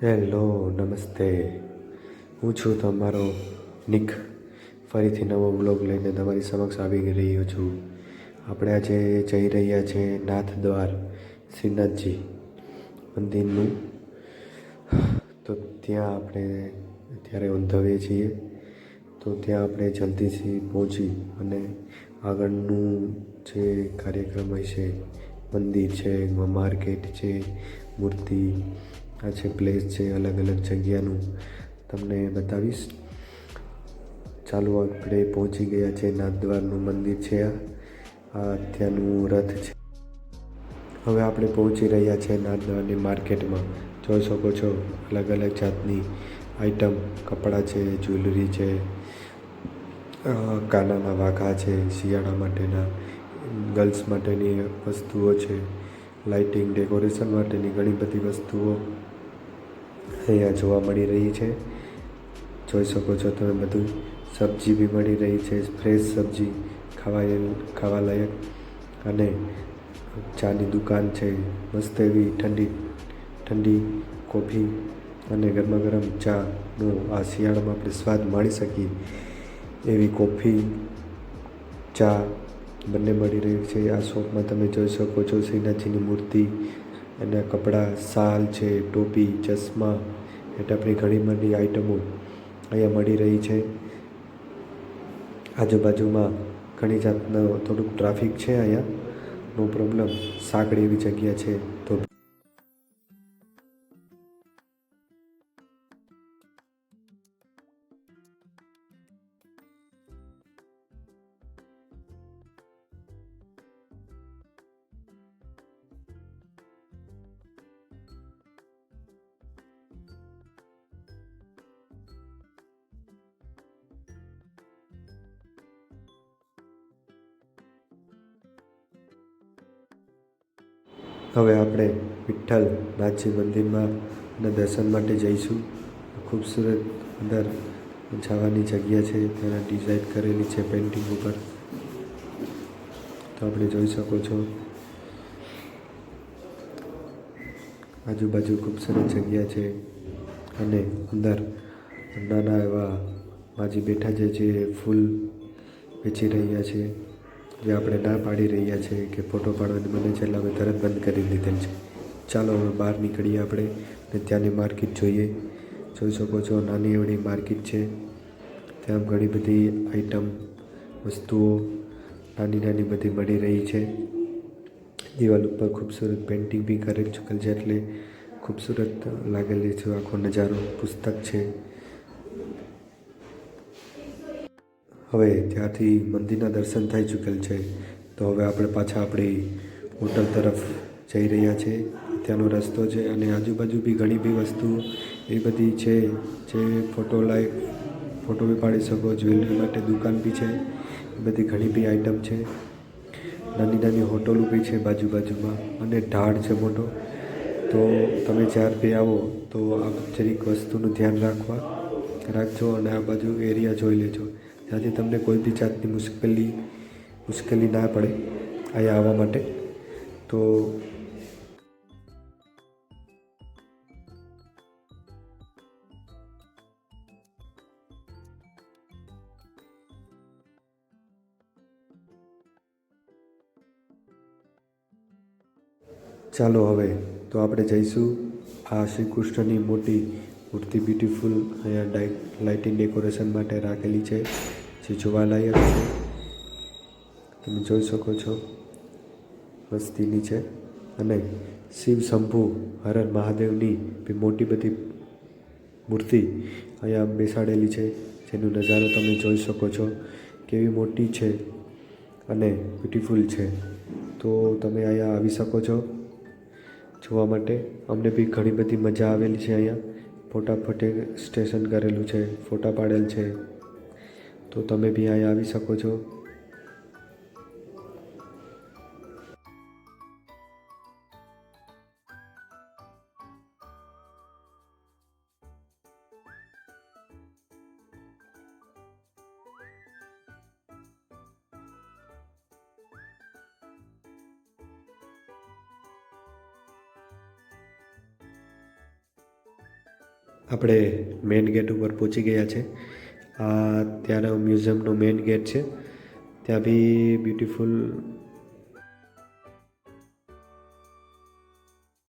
Hello, નમસ્તે. હું છું તમારો નિક. ફરીથી નવો વ્લોગ લઈને તમારી સમક્ષ આવી રહ્યો છું. આપણે આજે જઈ રહ્યા છીએ નાથદ્વાર શ્રીનાથજી મંદિરનું. તો ત્યાં આપણે અત્યારે ઊંધવીએ છીએ. તો ત્યાં આપણે જલ્દીથી પહોંચી અને આગળનું જે કાર્યક્રમ હોય છે, મંદિર છે, માર્કેટ છે, મૂર્તિ, આ છે પ્લેસ છે, અલગ અલગ જગ્યાનું તમને બતાવીશ. ચાલો, આપણે પહોંચી ગયા છે. નાથદ્વારનું મંદિર છે. આ ત્યાંનું રથ છે. હવે આપણે પહોંચી રહ્યા છે નાથદ્વારની માર્કેટમાં. જોઈ શકો છો અલગ અલગ જાતની આઈટમ, કપડાં છે, જ્વેલરી છે, કાનાના વાઘા છે, શિયાળા માટેના, ગર્લ્સ માટેની વસ્તુઓ છે, લાઇટિંગ ડેકોરેશન માટેની ઘણી બધી વસ્તુઓ અહીંયા જોવા મળી રહી છે. જોઈ શકો છો તમે બધું. સબ્જી બી મળી રહી છે, ફ્રેશ સબ્જી, ખાવા લાયક. અને ચાની દુકાન છે, મસ્ત એવી ઠંડી કોફી અને ગરમા ગરમ ચાનો આ શિયાળામાં આપણે સ્વાદ માણી શકીએ એવી કોફી, ચા બંને મળી રહ્યું છે. આ શોપમાં તમે જોઈ શકો છો શ્રીનાથજીની મૂર્તિ, એના કપડાં, શાલ છે, ટોપી, ચશ્મા, એટલે આપણી ઘણી બધી આઈટમો અહીંયા મળી રહી છે. આજુબાજુમાં ઘણી જાતનો થોડુંક ટ્રાફિક છે અહીંયા, નો પ્રોબ્લેમ. સાંકડી એવી જગ્યા છે. તો હવે આપણે વિઠ્ઠલ નાથજી મંદિરમાં દર્શન માટે જઈશું. ખૂબસૂરત અંદર જવાની જગ્યા છે, ત્યાં ડિઝાઇન કરેલી છે પેઇન્ટિંગ ઉપર. તો આપણે જોઈ શકો છો આજુબાજુ ખૂબસૂરત જગ્યા છે. અને અંદર નાના એવા માજી બેઠા છે જે ફૂલ વેચી રહ્યા છે, જે આપણે ના પાડી રહ્યા છે કે ફોટો પાડવાની મને છે, એટલે અમે તરત બંધ કરી દીધેલ છે. ચાલો હવે બહાર નીકળીએ આપણે ને ત્યાંની માર્કેટ જોઈએ. જોઈ શકો છો નાની એવડી માર્કેટ છે. ત્યાં ઘણી બધી આઈટમ, વસ્તુઓ નાની નાની બધી મળી રહી છે. દિવાલ ઉપર ખૂબસૂરત પેઇન્ટિંગ બી કરેલ ચૂકેલ છે, એટલે ખૂબસૂરત લાગેલી છે આખો નજારો. પુસ્તક છે. હવે ત્યાંથી મંદિરના દર્શન થઈ ચૂકેલ છે. તો હવે આપણે પાછા આપણી હોટલ તરફ જઈ રહ્યા છે. ત્યાંનો રસ્તો છે અને આજુબાજુ બી ઘણી બી વસ્તુ એ બધી છે જે ફોટો બી પાડી શકો. જ્વેલરી માટે દુકાન બી છે. એ બધી ઘણી બી આઈટમ છે. નાની નાની હોટલો બી છે બાજુમાં અને ઢાળ છે મોટો. તો તમે જ્યારે બી આવો તો આ જરીક વસ્તુનું ધ્યાન રાખજો અને આ બાજુ એરિયા જોઈ લેજો, ત્યાંથી તમને કોઈ બી જાતની મુશ્કેલી ના પડે અહીંયા આવવા માટે. તો ચાલો હવે તો આપણે જઈશું. આ શ્રી કૃષ્ણની મોટી મૂર્તિ બ્યુટીફુલ અહીંયા લાઇટિંગ ડેકોરેશન માટે રાખેલી છે, જે જોવાલાયક છે. તમે જોઈ શકો છો મસ્તીની છે. અને શિવ શંભુ હર હર મહાદેવની બી મોટી બધી મૂર્તિ અહીંયા બેસાડેલી છે, જેનો નજારો તમે જોઈ શકો છો કેવી મોટી છે અને બ્યુટીફુલ છે. તો તમે અહીંયા આવી શકો છો જોવા માટે. અમને બી ઘણી બધી મજા આવેલી છે અહીંયા. ફોટે સ્ટેશન કરેલું છે, ફોટા પાડેલ છે. તો તમે બી અહીંયા આવી શકો છો. આપણે મેઇન ગેટ ઉપર પહોંચી ગયા છે. આ ત્યાંનો મ્યુઝિયમનો મેઇન ગેટ છે. ત્યાં બી બ્યુટીફુલ